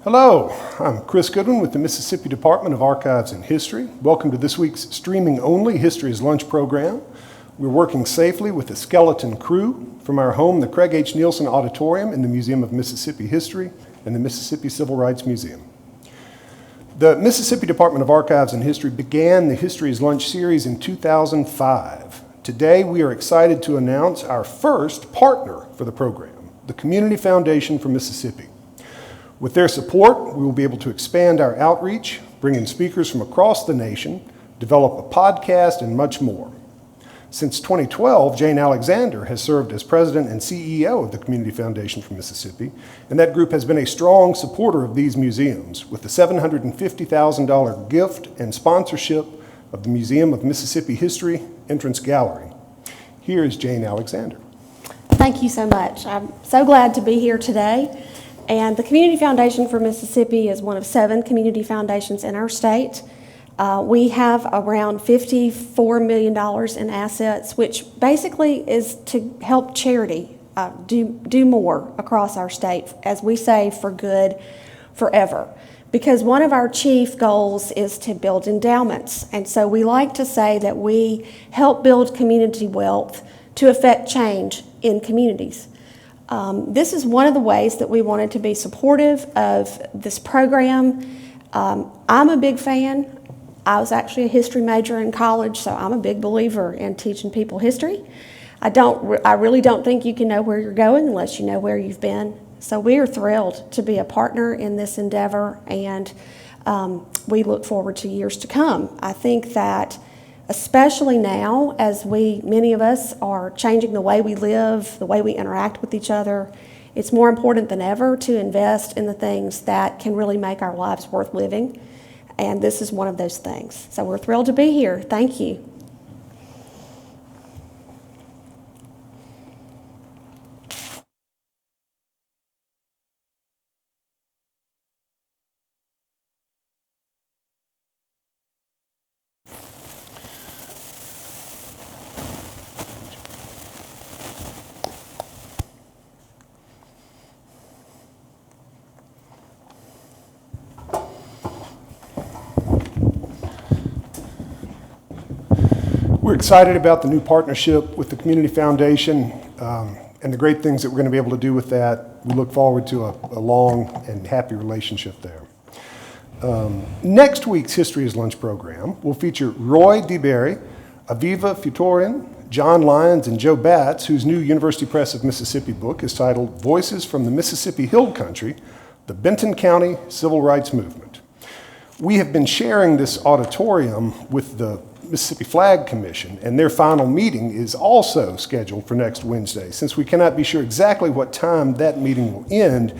Hello, I'm Chris Goodwin with the Mississippi Department of Archives and History. Welcome to this week's streaming-only History is Lunch program. We're working safely with a skeleton crew from our home, the Craig H. Nielsen Auditorium in the Museum of Mississippi History and the Mississippi Civil Rights Museum. The Mississippi Department of Archives and History began the History is Lunch series in 2005. Today, we are excited to announce our first partner for the program, the Community Foundation for Mississippi. With their support, we will be able to expand our outreach, bring in speakers from across the nation, develop a podcast, and much more. Since 2012, Jane Alexander has served as president and CEO of the Community Foundation for Mississippi, and that group has been a strong supporter of these museums with the $750,000 gift and sponsorship of the Museum of Mississippi History Entrance Gallery. Here is Jane Alexander. Thank you so much. I'm so glad to be here today. And the Community Foundation for Mississippi is one of 7 community foundations in our state. We have around $54 million in assets, which basically is to help charity do more across our state, as we say, for good forever. Because one of our chief goals is to build endowments. And so we like to say that we help build community wealth to affect change in communities. This is one of the ways that we wanted to be supportive of this program. I'm a big fan. I was actually a history major in college, so I'm a big believer in teaching people history. I really don't think you can know where you're going unless you know where you've been. So we are thrilled to be a partner in this endeavor, and we look forward to years to come. I think that especially now, as many of us are changing the way we live, the way we interact with each other, it's more important than ever to invest in the things that can really make our lives worth living. And this is one of those things. So we're thrilled to be here. Thank you. We're excited about the new partnership with the Community Foundation and the great things that we're going to be able to do with that. We look forward to a long and happy relationship there. Next week's History is Lunch program will feature Roy DeBerry, Aviva Futorian, John Lyons, and Joe Batts, whose new University Press of Mississippi book is titled Voices from the Mississippi Hill Country, the Benton County Civil Rights Movement. We have been sharing this auditorium with the Mississippi Flag Commission, and their final meeting is also scheduled for next Wednesday. Since we cannot be sure exactly what time that meeting will end,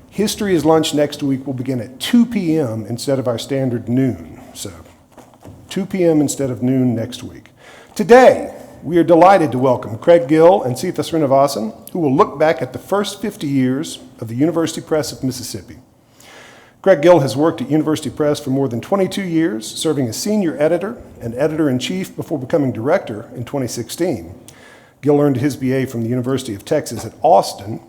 History is Lunch next week will begin at 2 p.m. instead of our standard noon. So 2 p.m. instead of noon next week. Today, we are delighted to welcome Craig Gill and Seetha Srinivasan, who will look back at the first 50 years of the University Press of Mississippi. Craig Gill has worked at University Press for more than 22 years, serving as senior editor and editor-in-chief before becoming director in 2016. Gill earned his BA from the University of Texas at Austin.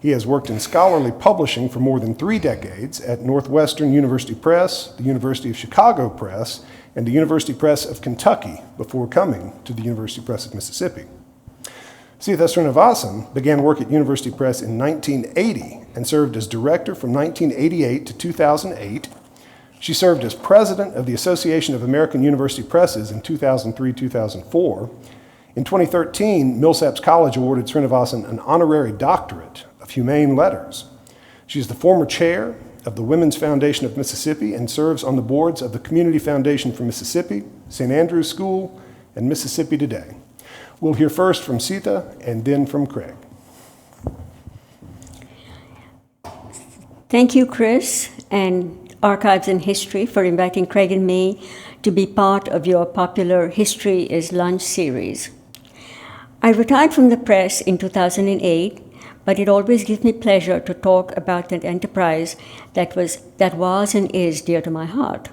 He has worked in scholarly publishing for more than 3 decades at Northwestern University Press, the University of Chicago Press, and the University Press of Kentucky before coming to the University Press of Mississippi. Seetha Srinivasan began work at University Press in 1980 and served as director from 1988 to 2008. She served as president of the Association of American University Presses in 2003-2004. In 2013, Millsaps College awarded Srinivasan an honorary doctorate of humane letters. She is the former chair of the Women's Foundation of Mississippi and serves on the boards of the Community Foundation for Mississippi, St. Andrew's School, and Mississippi Today. We'll hear first from Seetha and then from Craig. Thank you, Chris, and Archives and History for inviting Craig and me to be part of your popular History is Lunch series. I retired from the press in 2008, but it always gives me pleasure to talk about an enterprise that was and is dear to my heart.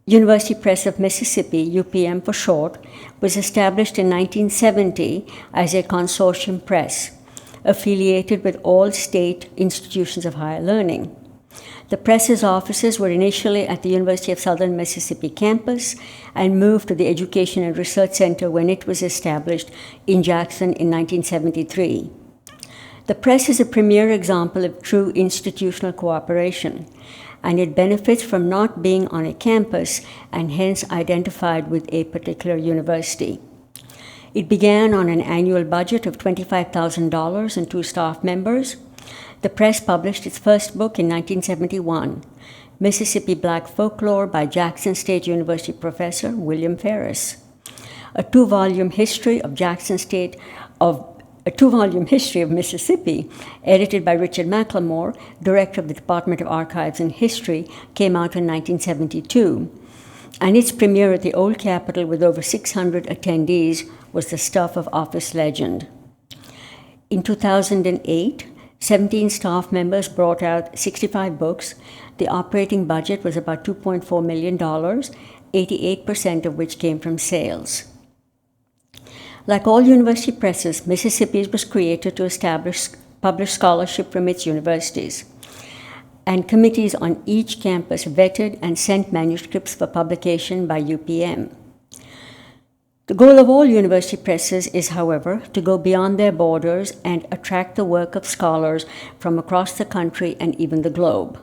University Press of Mississippi, UPM for short, was established in 1970 as a consortium press, affiliated with all state institutions of higher learning. The press's offices were initially at the University of Southern Mississippi campus and moved to the Education and Research Center when it was established in Jackson in 1973. The press is a premier example of true institutional cooperation, and it benefits from not being on a campus and hence identified with a particular university. It began on an annual budget of $25,000 and 2 staff members. The press published its first book in 1971, Mississippi Black Folklore by Jackson State University professor William Ferris. A 2-volume history of Mississippi, edited by Richard McLemore, director of the Department of Archives and History, came out in 1972, and its premiere at the Old Capitol with over 600 attendees was the stuff of office legend. In 2008, 17 staff members brought out 65 books. The operating budget was about $2.4 million, 88% of which came from sales. Like all university presses, Mississippi's was created to publish scholarship from its universities, and committees on each campus vetted and sent manuscripts for publication by UPM. The goal of all university presses is, however, to go beyond their borders and attract the work of scholars from across the country and even the globe.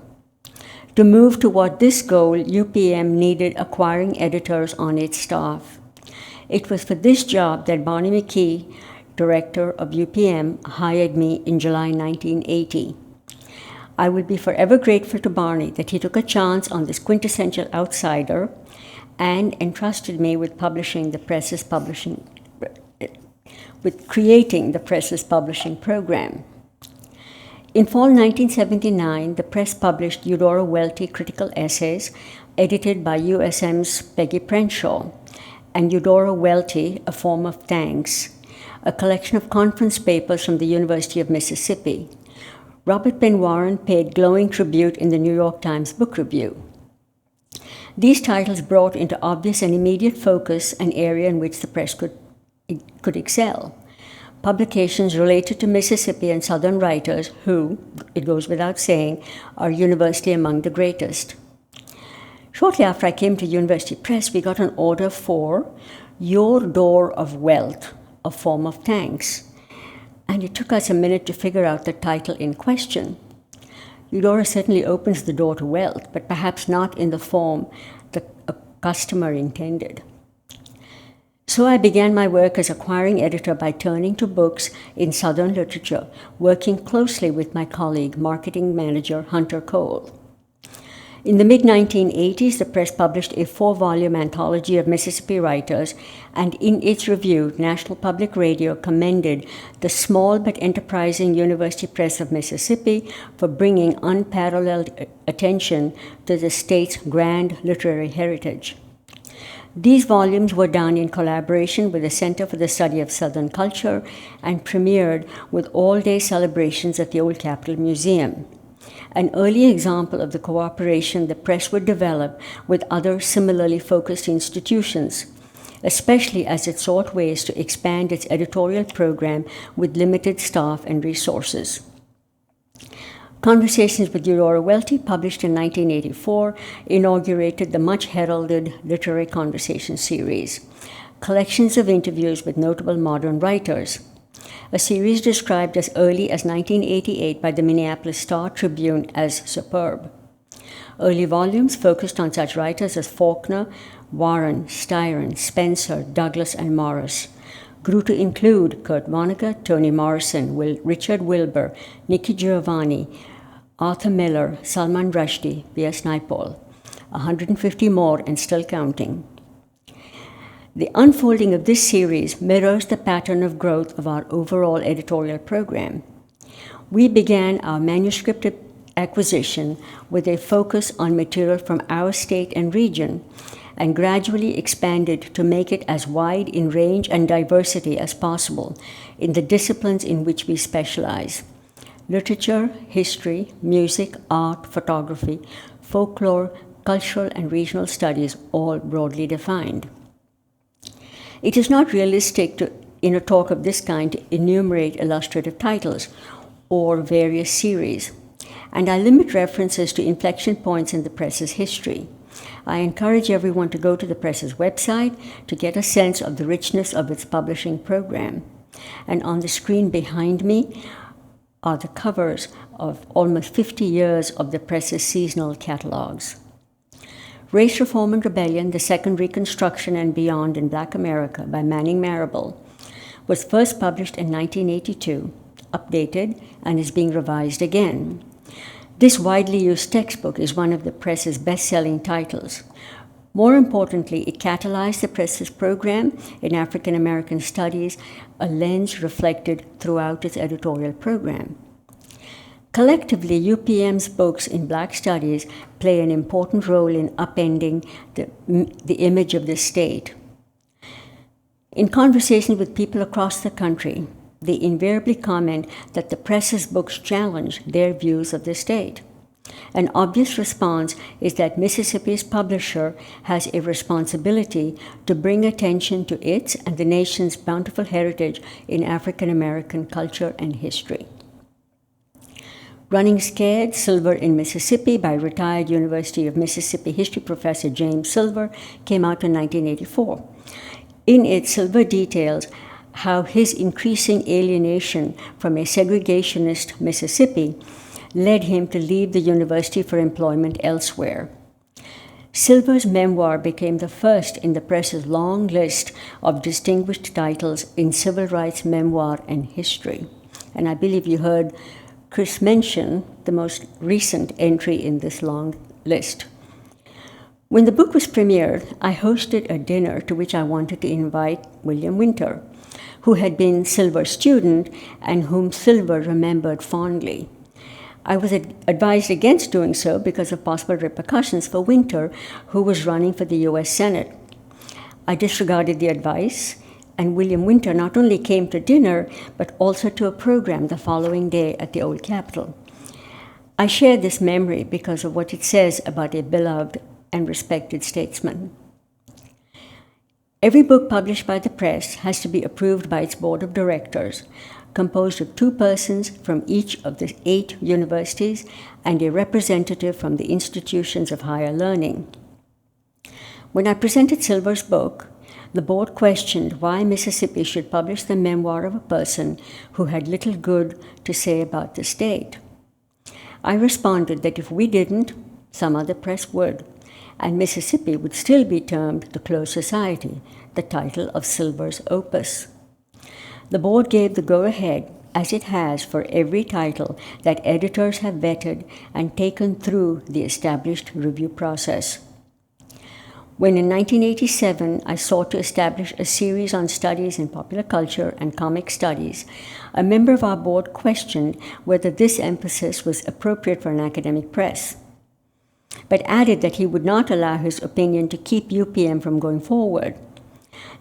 To move toward this goal, UPM needed acquiring editors on its staff. It was for this job that Barney McKee, director of UPM, hired me in July 1980. I will be forever grateful to Barney that he took a chance on this quintessential outsider and entrusted me with creating the press's publishing program. In fall 1979, the press published Eudora Welty critical essays, edited by USM's Peggy Prenshaw, and Eudora Welty, A Form of Thanks, a collection of conference papers from the University of Mississippi. Robert Penn Warren paid glowing tribute in the New York Times Book Review. These titles brought into obvious and immediate focus an area in which the press could excel. Publications related to Mississippi and Southern writers who, it goes without saying, are universally among the greatest. Shortly after I came to University Press, we got an order for Your Door of Wealth, A Form of Thanks. And it took us a minute to figure out the title in question. Eudora certainly opens the door to wealth, but perhaps not in the form the customer intended. So I began my work as acquiring editor by turning to books in Southern literature, working closely with my colleague, marketing manager Hunter Cole. In the mid-1980s, the press published a 4-volume anthology of Mississippi writers, and in its review, National Public Radio commended the small but enterprising University Press of Mississippi for bringing unparalleled attention to the state's grand literary heritage. These volumes were done in collaboration with the Center for the Study of Southern Culture and premiered with all-day celebrations at the Old Capitol Museum, an early example of the cooperation the press would develop with other similarly focused institutions, especially as it sought ways to expand its editorial program with limited staff and resources. Conversations with Eudora Welty, published in 1984, inaugurated the much-heralded Literary Conversation series, collections of interviews with notable modern writers, a series described as early as 1988 by the Minneapolis Star-Tribune as superb. Early volumes focused on such writers as Faulkner, Warren, Styron, Spencer, Douglas, and Morris, grew to include Kurt Vonnegut, Toni Morrison, Richard Wilbur, Nikki Giovanni, Arthur Miller, Salman Rushdie, V.S. Naipaul, 150 more and still counting. The unfolding of this series mirrors the pattern of growth of our overall editorial program. We began our manuscript acquisition with a focus on material from our state and region, and gradually expanded to make it as wide in range and diversity as possible in the disciplines in which we specialize: literature, history, music, art, photography, folklore, cultural and regional studies, all broadly defined. It is not realistic in a talk of this kind to enumerate illustrative titles or various series, and I limit references to inflection points in the press's history. I encourage everyone to go to the press's website to get a sense of the richness of its publishing program. And on the screen behind me are the covers of almost 50 years of the press's seasonal catalogs. Race, Reform and Rebellion, The Second Reconstruction and Beyond in Black America by Manning Marable was first published in 1982, updated, and is being revised again. This widely used textbook is one of the press's best-selling titles. More importantly, it catalyzed the press's program in African American studies, a lens reflected throughout its editorial program. Collectively, UPM's books in Black studies play an important role in upending the image of the state. In conversation with people across the country, they invariably comment that the press's books challenge their views of the state. An obvious response is that Mississippi's publisher has a responsibility to bring attention to its and the nation's bountiful heritage in African American culture and history. Running Scared, Silver in Mississippi by retired University of Mississippi history professor James Silver came out in 1984. In it, Silver details how his increasing alienation from a segregationist Mississippi led him to leave the university for employment elsewhere. Silver's memoir became the first in the press's long list of distinguished titles in civil rights memoir and history. And I believe you heard Chris mention the most recent entry in this long list. When the book was premiered, I hosted a dinner to which I wanted to invite William Winter, who had been Silver's student and whom Silver remembered fondly. I was advised against doing so because of possible repercussions for Winter, who was running for the U.S. Senate. I disregarded the advice, and William Winter not only came to dinner, but also to a program the following day at the Old Capitol. I share this memory because of what it says about a beloved and respected statesman. Every book published by the press has to be approved by its board of directors, composed of 2 persons from each of the 8 universities and a representative from the institutions of higher learning. When I presented Silver's book, the board questioned why Mississippi should publish the memoir of a person who had little good to say about the state. I responded that if we didn't, some other press would, and Mississippi would still be termed the Closed Society, the title of Silver's opus. The board gave the go-ahead, as it has for every title that editors have vetted and taken through the established review process. When in 1987 I sought to establish a series on studies in popular culture and comic studies, a member of our board questioned whether this emphasis was appropriate for an academic press, but added that he would not allow his opinion to keep UPM from going forward.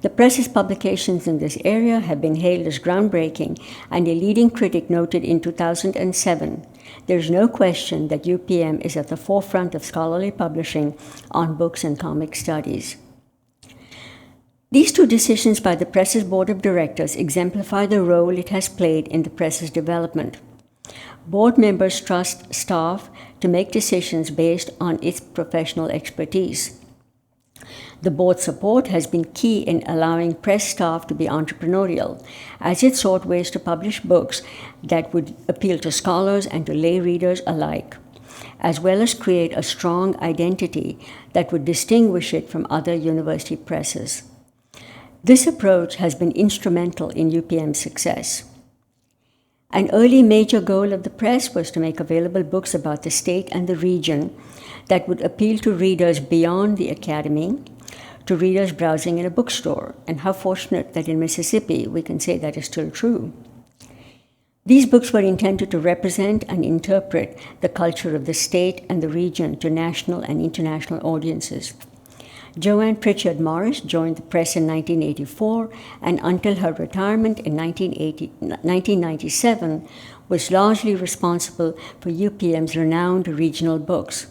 The press's publications in this area have been hailed as groundbreaking, and a leading critic noted in 2007, "There is no question that UPM is at the forefront of scholarly publishing on books and comic studies." These 2 decisions by the press's board of directors exemplify the role it has played in the press's development. Board members trust staff to make decisions based on its professional expertise. The board's support has been key in allowing press staff to be entrepreneurial, as it sought ways to publish books that would appeal to scholars and to lay readers alike, as well as create a strong identity that would distinguish it from other university presses. This approach has been instrumental in UPM's success. An early major goal of the press was to make available books about the state and the region that would appeal to readers beyond the academy, to readers browsing in a bookstore, and how fortunate that in Mississippi we can say that is still true. These books were intended to represent and interpret the culture of the state and the region to national and international audiences. Joanne Pritchard Morris joined the press in 1984, and until her retirement in 1997, was largely responsible for UPM's renowned regional books.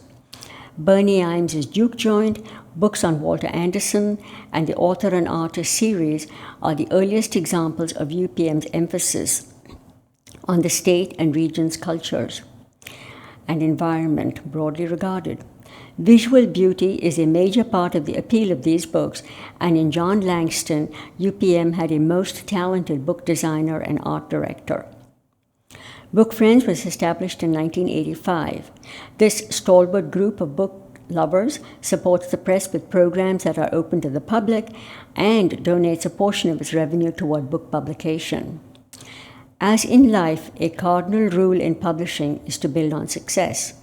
Bernie Imes's Duke Joint, books on Walter Anderson, and the Author and Artist series are the earliest examples of UPM's emphasis on the state and region's cultures. and environment broadly regarded. Visual beauty is a major part of the appeal of these books, and in John Langston, UPM had a most talented book designer and art director. Book Friends was established in 1985. This stalwart group of book lovers supports the press with programs that are open to the public and donates a portion of its revenue toward book publication. As in life, a cardinal rule in publishing is to build on success,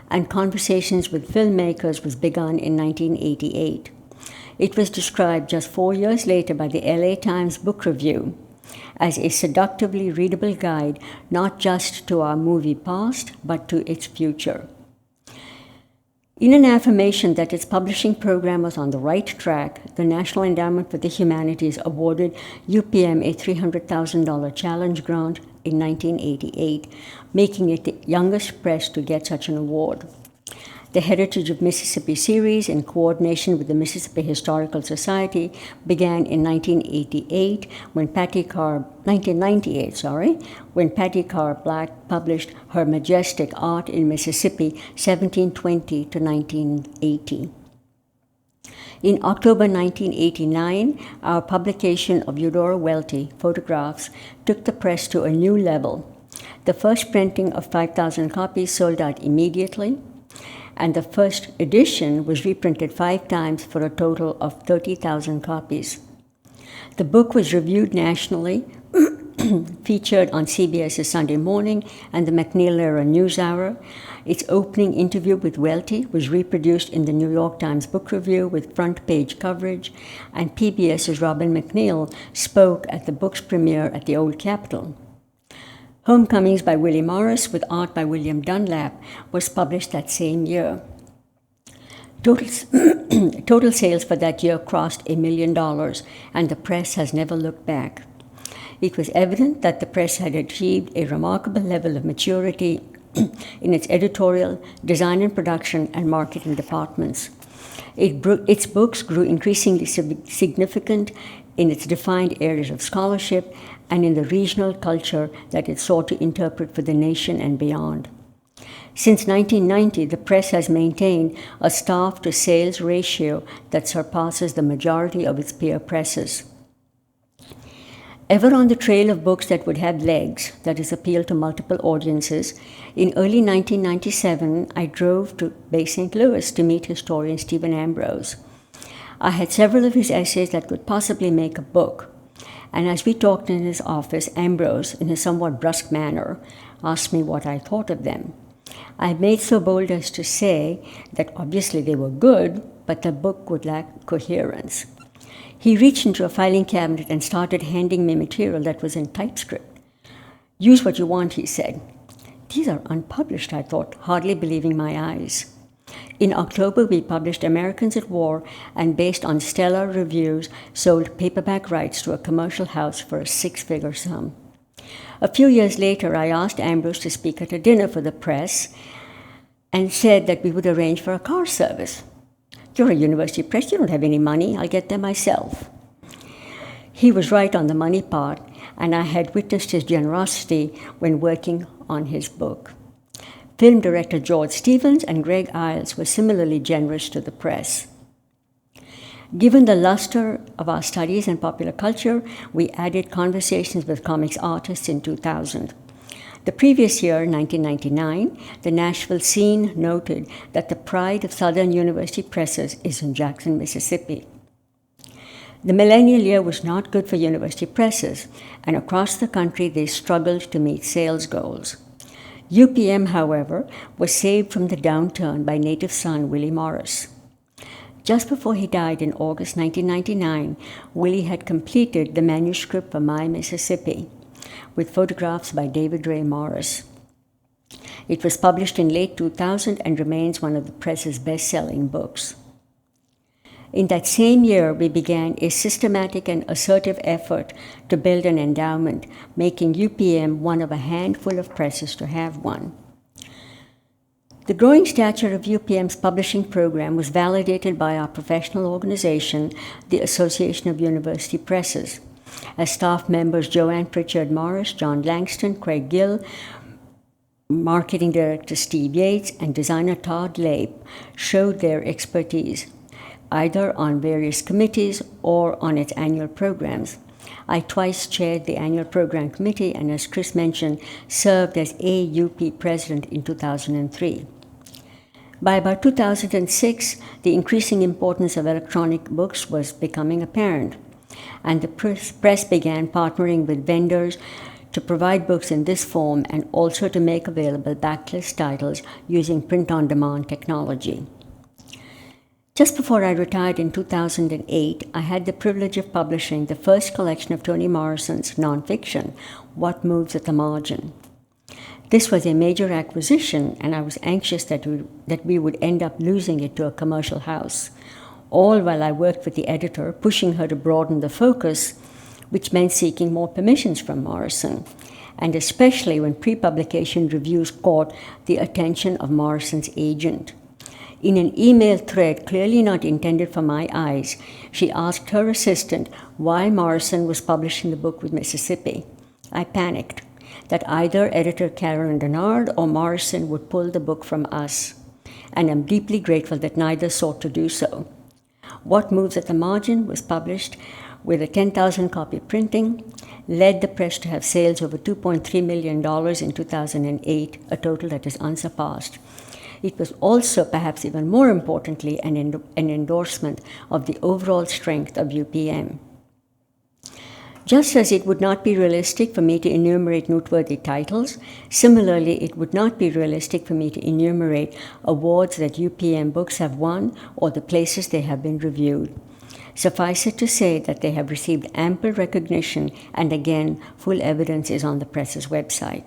and Conversations with Filmmakers was begun in 1988. It was described just 4 years later by the LA Times Book Review as a seductively readable guide not just to our movie past, but to its future. In an affirmation that its publishing program was on the right track, the National Endowment for the Humanities awarded UPM a $300,000 challenge grant in 1988, making it the youngest press to get such an award. The Heritage of Mississippi series, in coordination with the Mississippi Historical Society, began in 1998 when Patty Carr Black published her majestic Art in Mississippi, 1720 to 1980. In October 1989, our publication of Eudora Welty, Photographs, took the press to a new level. The first printing of 5,000 copies sold out immediately, and the first edition was reprinted 5 times for a total of 30,000 copies. The book was reviewed nationally, featured on CBS's Sunday Morning and the McNeil-era NewsHour. Its opening interview with Welty was reproduced in the New York Times Book Review with front-page coverage, and PBS's Robin McNeil spoke at the book's premiere at the Old Capitol. Homecomings by Willie Morris, with art by William Dunlap, was published that same year. Total sales for that year crossed $1 million, and the press has never looked back. It was evident that the press had achieved a remarkable level of maturity in its editorial, design and production, and marketing departments. Its books grew increasingly significant in its defined areas of scholarship and in the regional culture that it sought to interpret for the nation and beyond. Since 1990, the press has maintained a staff-to-sales ratio that surpasses the majority of its peer presses. Ever on the trail of books that would have legs, that is, appeal to multiple audiences, in early 1997, I drove to Bay St. Louis to meet historian Stephen Ambrose. I had several of his essays that could possibly make a book, and as we talked in his office, Ambrose, in his somewhat brusque manner, asked me what I thought of them. I made so bold as to say that obviously they were good, but the book would lack coherence. He reached into a filing cabinet and started handing me material that was in typescript. "Use what you want," he said. "These are unpublished," I thought, hardly believing my eyes. In October, we published Americans at War, and based on stellar reviews, sold paperback rights to a commercial house for a 6-figure sum. A few years later, I asked Ambrose to speak at a dinner for the press and said that we would arrange for a car service. "You're a university press, you don't have any money, I'll get there myself." He was right on the money part, and I had witnessed his generosity when working on his book. Film director George Stevens and Greg Iles were similarly generous to the press. Given the luster of our studies in popular culture, we added Conversations with Comics Artists in 2000. The previous year, 1999, the Nashville Scene noted that the pride of Southern University presses is in Jackson, Mississippi. The millennial year was not good for university presses, and across the country they struggled to meet sales goals. UPM, however, was saved from the downturn by native son Willie Morris. Just before he died in August 1999, Willie had completed the manuscript for My Mississippi, with photographs by David Rae Morris. It was published in late 2000 and remains one of the press's best-selling books. In that same year, we began a systematic and assertive effort to build an endowment, making UPM one of a handful of presses to have one. The growing stature of UPM's publishing program was validated by our professional organization, the Association of University Presses. As staff members Joanne Pritchard Morris, John Langston, Craig Gill Marketing Director Steve Yates and designer Todd Lape showed their expertise, either on various committees or on its annual programs. I twice chaired the annual program committee and, as Chris mentioned, served as AUP president in 2003. By about 2006, the increasing importance of electronic books was becoming apparent, and the press began partnering with vendors to provide books in this form and also to make available backlist titles using print-on-demand technology. Just before I retired in 2008, I had the privilege of publishing the first collection of Toni Morrison's nonfiction, What Moves at the Margin. This was a major acquisition, and I was anxious that we would end up losing it to a commercial house, all while I worked with the editor, pushing her to broaden the focus, which meant seeking more permissions from Morrison, and especially when pre-publication reviews caught the attention of Morrison's agent. In an email thread clearly not intended for my eyes, she asked her assistant why Morrison was publishing the book with Mississippi. I panicked that either editor Carolyn Dennard or Morrison would pull the book from us, and I'm deeply grateful that neither sought to do so. What Moves at the Margin was published with a 10,000 copy printing, led the press to have sales over $2.3 million in 2008, a total that is unsurpassed. It was also, perhaps even more importantly, an endorsement of the overall strength of UPM. Just as it would not be realistic for me to enumerate noteworthy titles, similarly, it would not be realistic for me to enumerate awards that UPM books have won or the places they have been reviewed. Suffice it to say that they have received ample recognition, and again, full evidence is on the press's website.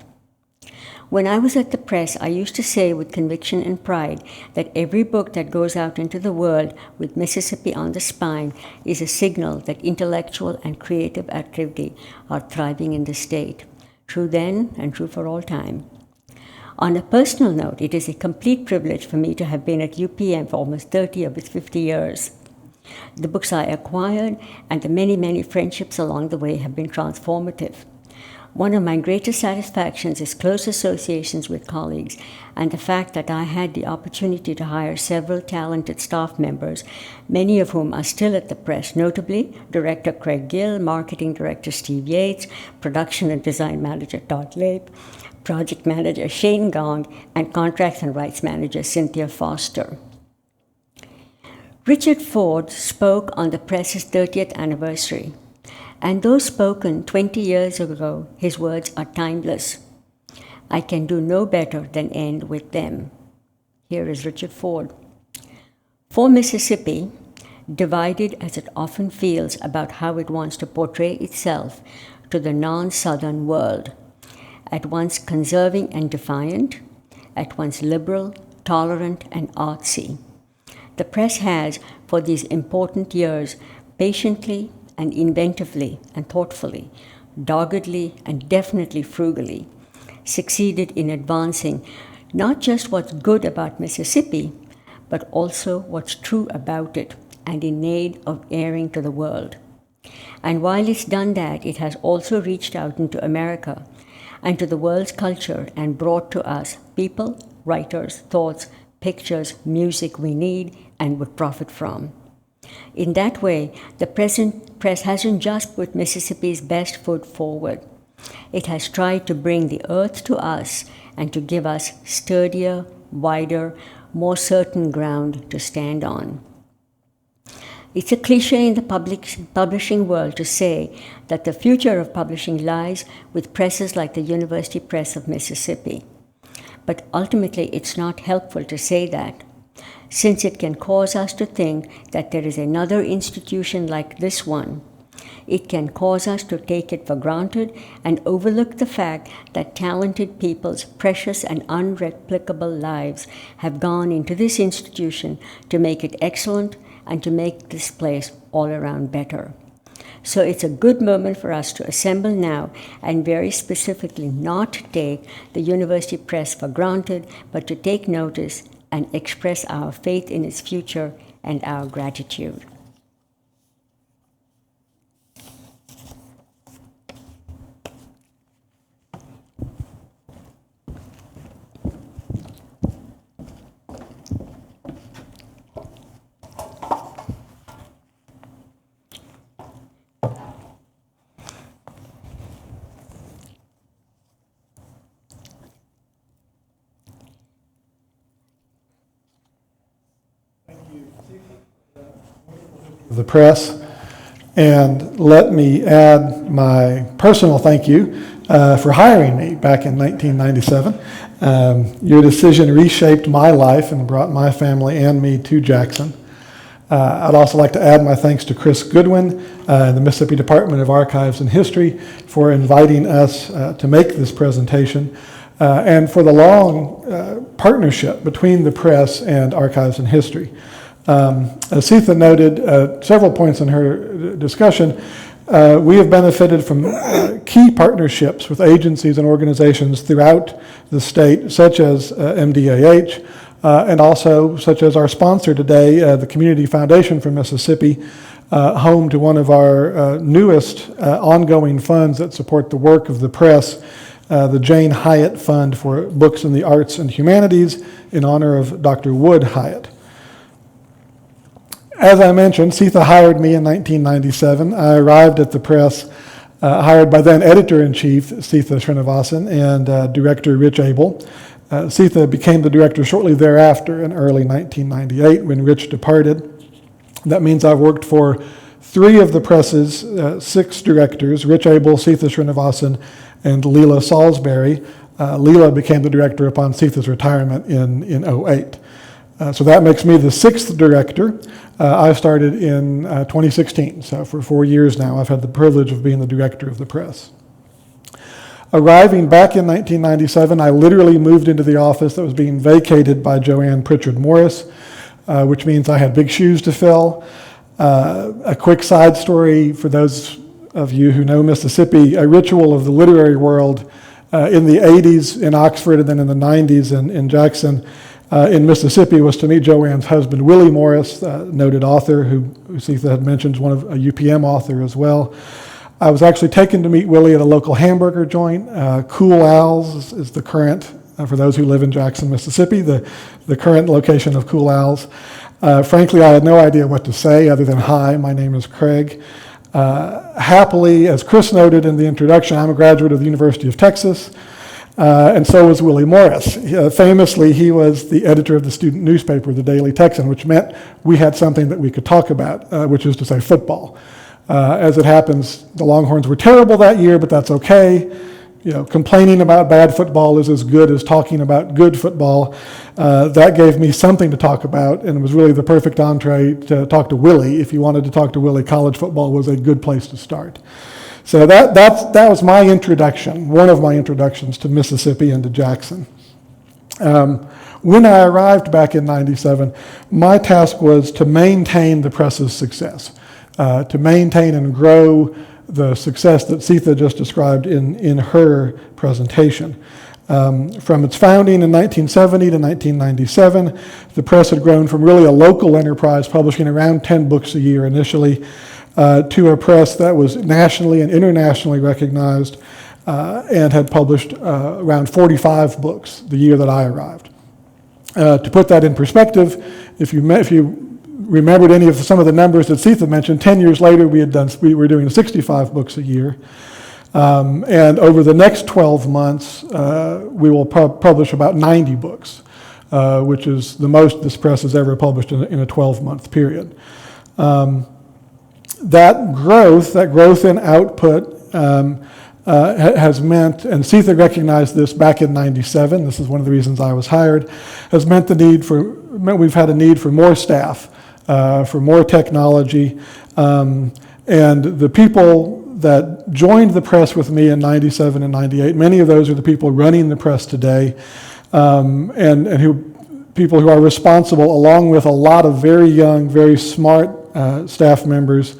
When I was at the press, I used to say with conviction and pride that every book that goes out into the world with Mississippi on the spine is a signal that intellectual and creative activity are thriving in the state. True then and true for all time. On a personal note, it is a complete privilege for me to have been at UPM for almost 30 of its 50 years. The books I acquired and the many, many friendships along the way have been transformative. One of my greatest satisfactions is close associations with colleagues and the fact that I had the opportunity to hire several talented staff members, many of whom are still at the press, notably Director Craig Gill, Marketing Director Steve Yates, Production and Design Manager Todd Lape, Project Manager Shane Gong, and Contracts and Rights Manager Cynthia Foster. Richard Ford spoke on the press's 30th anniversary. And though spoken 20 years ago, his words are timeless. I can do no better than end with them. Here is Richard Ford. For Mississippi, divided as it often feels about how it wants to portray itself to the non-Southern world, at once conserving and defiant, at once liberal, tolerant, and artsy, the press has, for these important years, patiently and inventively and thoughtfully, doggedly and definitely frugally, succeeded in advancing not just what's good about Mississippi, but also what's true about it and in need of airing to the world. And while it's done that, it has also reached out into America and to the world's culture and brought to us people, writers, thoughts, pictures, music we need and would profit from. In that way, the present press hasn't just put Mississippi's best foot forward. It has tried to bring the earth to us and to give us sturdier, wider, more certain ground to stand on. It's a cliche in the publishing world to say that the future of publishing lies with presses like the University Press of Mississippi. But ultimately, it's not helpful to say that, since it can cause us to think that there is another institution like this one. It can cause us to take it for granted and overlook the fact that talented people's precious and unreplicable lives have gone into this institution to make it excellent and to make this place all around better. So it's a good moment for us to assemble now and very specifically not take the University Press for granted, but to take notice and express our faith in its future and our gratitude. of the press. And let me add my personal thank you for hiring me back in 1997. Your decision reshaped my life and brought my family and me to Jackson. I'd also like to add my thanks to Chris Goodwin, the Mississippi Department of Archives and History, for inviting us to make this presentation, and for the long partnership between the press and Archives and History. As Seetha noted at several points in her discussion, we have benefited from key partnerships with agencies and organizations throughout the state, such as MDAH, and also such as our sponsor today, the Community Foundation for Mississippi, home to one of our newest ongoing funds that support the work of the press, the Jane Hyatt Fund for Books in the Arts and Humanities, in honor of Dr. Wood Hyatt. As I mentioned, Seetha hired me in 1997. I arrived at the press hired by then Editor-in-Chief Seetha Srinivasan and Director Rich Abel. Seetha became the director shortly thereafter in early 1998 when Rich departed. That means I've worked for 3 of the press's 6 directors, Rich Abel, Seetha Srinivasan, and Leela Salisbury. Leela became the director upon Seetha's retirement in 2008. So that makes me the 6th director. I started in 2016, so for 4 years now I've had the privilege of being the director of the press. Arriving back in 1997, I literally moved into the office that was being vacated by Joanne Pritchard Morris, which means I had big shoes to fill. A quick side story for those of you who know Mississippi, a ritual of the literary world in the 80s in Oxford and then in the 90s in Jackson in Mississippi was to meet Joanne's husband, Willie Morris, noted author who Seetha had mentioned, one of a UPM author as well. I was actually taken to meet Willie at a local hamburger joint. Cool Owl's is the current, for those who live in Jackson, Mississippi, the current location of Cool Owl's. Frankly, I had no idea what to say other than, hi, my name is Craig. Happily, as Chris noted in the introduction, I'm a graduate of the University of Texas, and so was Willie Morris. Famously, he was the editor of the student newspaper, the Daily Texan, which meant we had something that we could talk about, which is to say football. As it happens, the Longhorns were terrible that year, but that's okay. You know, complaining about bad football is as good as talking about good football. That gave me something to talk about, and it was really the perfect entree to talk to Willie. If you wanted to talk to Willie, college football was a good place to start. So that was my introduction, one of my introductions to Mississippi and to Jackson. When I arrived back in '97, my task was to maintain the press's success, to maintain and grow the success that Seetha just described in her presentation. From its founding in 1970 to 1997, the press had grown from really a local enterprise publishing around 10 books a year initially to a press that was nationally and internationally recognized and had published around 45 books the year that I arrived. To put that in perspective, if you remembered some of the numbers that Seetha mentioned, 10 years later we were doing 65 books a year. And over the next 12 months, we will publish about 90 books, which is the most this press has ever published in a 12-month period. That growth in output has meant, and Seetha recognized this back in '97, this is one of the reasons I was hired, has meant we've had a need for more staff, for more technology, and the people that joined the press with me in '97 and '98, many of those are the people running the press today, and people who are responsible, along with a lot of very young, very smart staff members,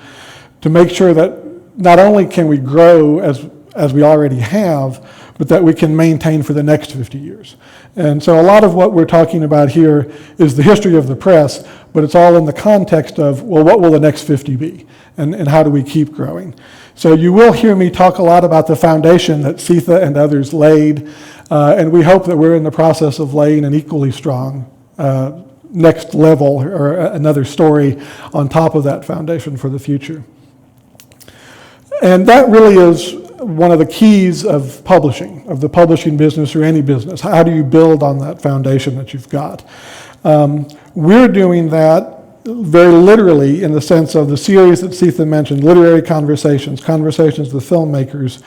to make sure that not only can we grow as we already have, but that we can maintain for the next 50 years. And so a lot of what we're talking about here is the history of the press, but it's all in the context of, well, what will the next 50 be? And how do we keep growing? So you will hear me talk a lot about the foundation that Seetha and others laid, and we hope that we're in the process of laying an equally strong next level or another story on top of that foundation for the future. And that really is one of the keys of publishing, of the publishing business or any business. How do you build on that foundation that you've got? We're doing that very literally in the sense of the series that Seetha mentioned, literary conversations with filmmakers.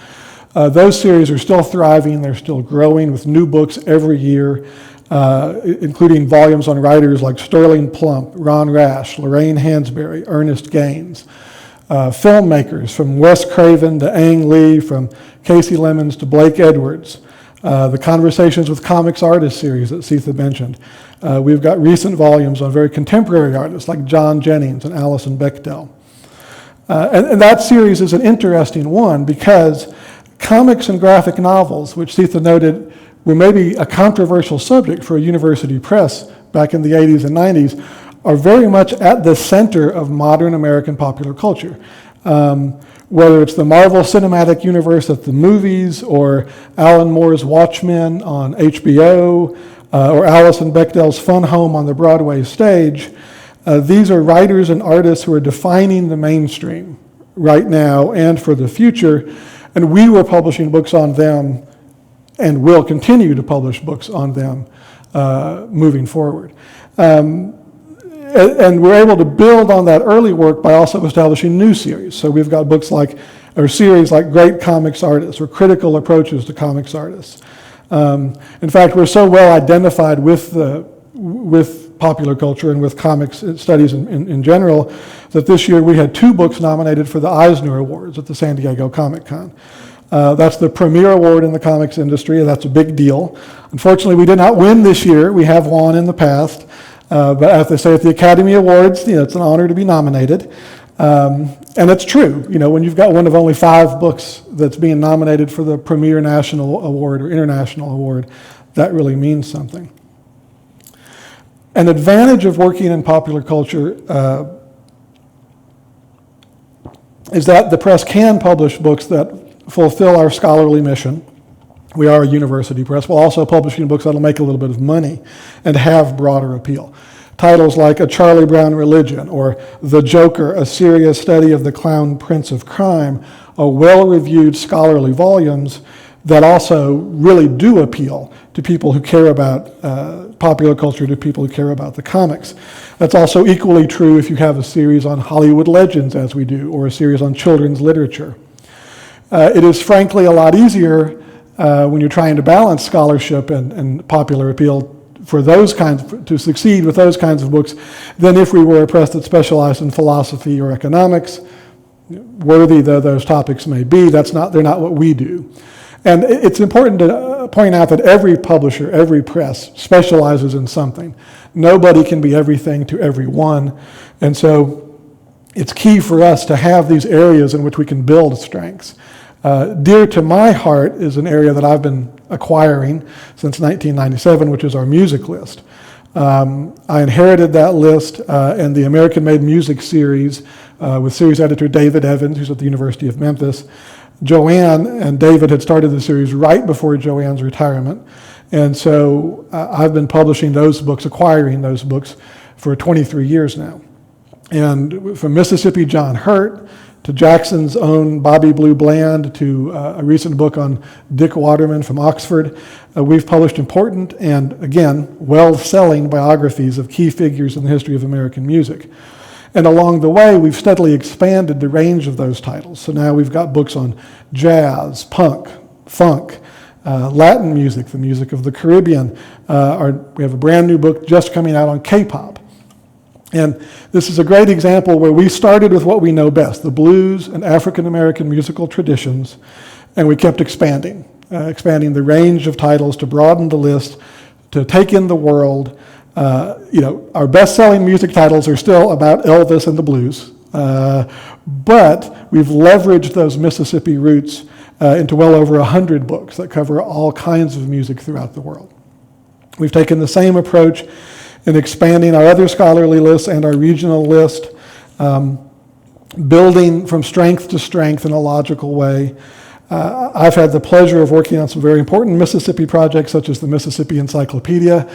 Those series are still thriving. They're still growing with new books every year, including volumes on writers like Sterling Plump, Ron Rash, Lorraine Hansberry, Ernest Gaines. Filmmakers from Wes Craven to Ang Lee, from Casey Lemons to Blake Edwards. The Conversations with Comics Artists series that Seetha mentioned. We've got recent volumes on very contemporary artists like John Jennings and Alison Bechdel. And that series is an interesting one because comics and graphic novels, which Seetha noted were maybe a controversial subject for a university press back in the 80s and 90s, are very much at the center of modern American popular culture. Whether it's the Marvel Cinematic Universe at the movies, or Alan Moore's Watchmen on HBO, or Alison Bechdel's Fun Home on the Broadway stage, these are writers and artists who are defining the mainstream right now and for the future, and we were publishing books on them and will continue to publish books on them moving forward. And we're able to build on that early work by also establishing new series. So we've got series like Great Comics Artists, or Critical Approaches to Comics Artists. In fact, we're so well identified with popular culture and with comics studies in general that this year we had 2 books nominated for the Eisner Awards at the San Diego Comic-Con. That's the premier award in the comics industry, and that's a big deal. Unfortunately, we did not win this year. We have won in the past. But as they say at the Academy Awards, it's an honor to be nominated. And it's true. When you've got one of only 5 books that's being nominated for the premier national award or international award, that really means something. An advantage of working in popular culture is that the press can publish books that fulfill our scholarly mission. We are a university press. We're also publishing books that'll make a little bit of money and have broader appeal. Titles like A Charlie Brown Religion or The Joker, A Serious Study of the Clown Prince of Crime are well-reviewed scholarly volumes that also really do appeal to people who care about popular culture, to people who care about the comics. That's also equally true if you have a series on Hollywood legends, as we do, or a series on children's literature. It is frankly a lot easier when you're trying to balance scholarship and popular appeal to succeed with those kinds of books than if we were a press that specialized in philosophy or economics. Worthy though those topics may be, they're not what we do. And it's important to point out that every publisher, every press specializes in something. Nobody can be everything to everyone. And so it's key for us to have these areas in which we can build strengths. Dear to my heart is an area that I've been acquiring since 1997, which is our music list. I inherited that list and the American Made Music series with series editor David Evans, who's at the University of Memphis. Joanne and David had started the series right before Joanne's retirement. And so I've been publishing those books, acquiring those books for 23 years now. And from Mississippi John Hurt to Jackson's own Bobby Blue Bland to a recent book on Dick Waterman from Oxford, we've published important and, again, well-selling biographies of key figures in the history of American music. And along the way, we've steadily expanded the range of those titles. So now we've got books on jazz, punk, funk, Latin music, the music of the Caribbean. We have a brand new book just coming out on K-pop. And this is a great example where we started with what we know best, the blues and African American musical traditions, and we kept expanding the range of titles to broaden the list, to take in the world. Our best-selling music titles are still about Elvis and the blues, but we've leveraged those Mississippi roots into well over 100 books that cover all kinds of music throughout the world. We've taken the same approach in expanding our other scholarly lists and our regional list, building from strength to strength in a logical way. I've had the pleasure of working on some very important Mississippi projects, such as the Mississippi Encyclopedia.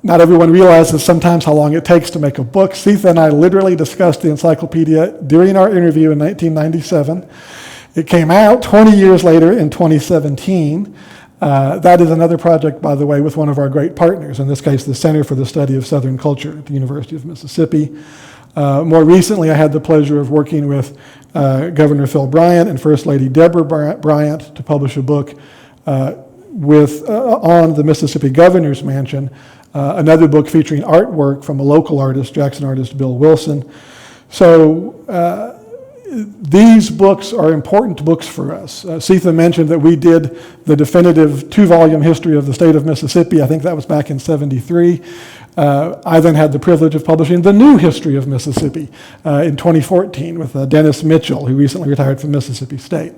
Not everyone realizes sometimes how long it takes to make a book. Seetha and I literally discussed the encyclopedia during our interview in 1997. It came out 20 years later in 2017. That is another project, by the way, with one of our great partners, in this case, the Center for the Study of Southern Culture at the University of Mississippi. More recently, I had the pleasure of working with Governor Phil Bryant and First Lady Deborah Bryant to publish a book on the Mississippi Governor's Mansion, another book featuring artwork from a local artist, Jackson artist Bill Wilson. So these books are important books for us. Seetha mentioned that we did the definitive 2-volume history of the state of Mississippi. I think that was back in '73. I then had the privilege of publishing the new history of Mississippi in 2014 with Dennis Mitchell, who recently retired from Mississippi State.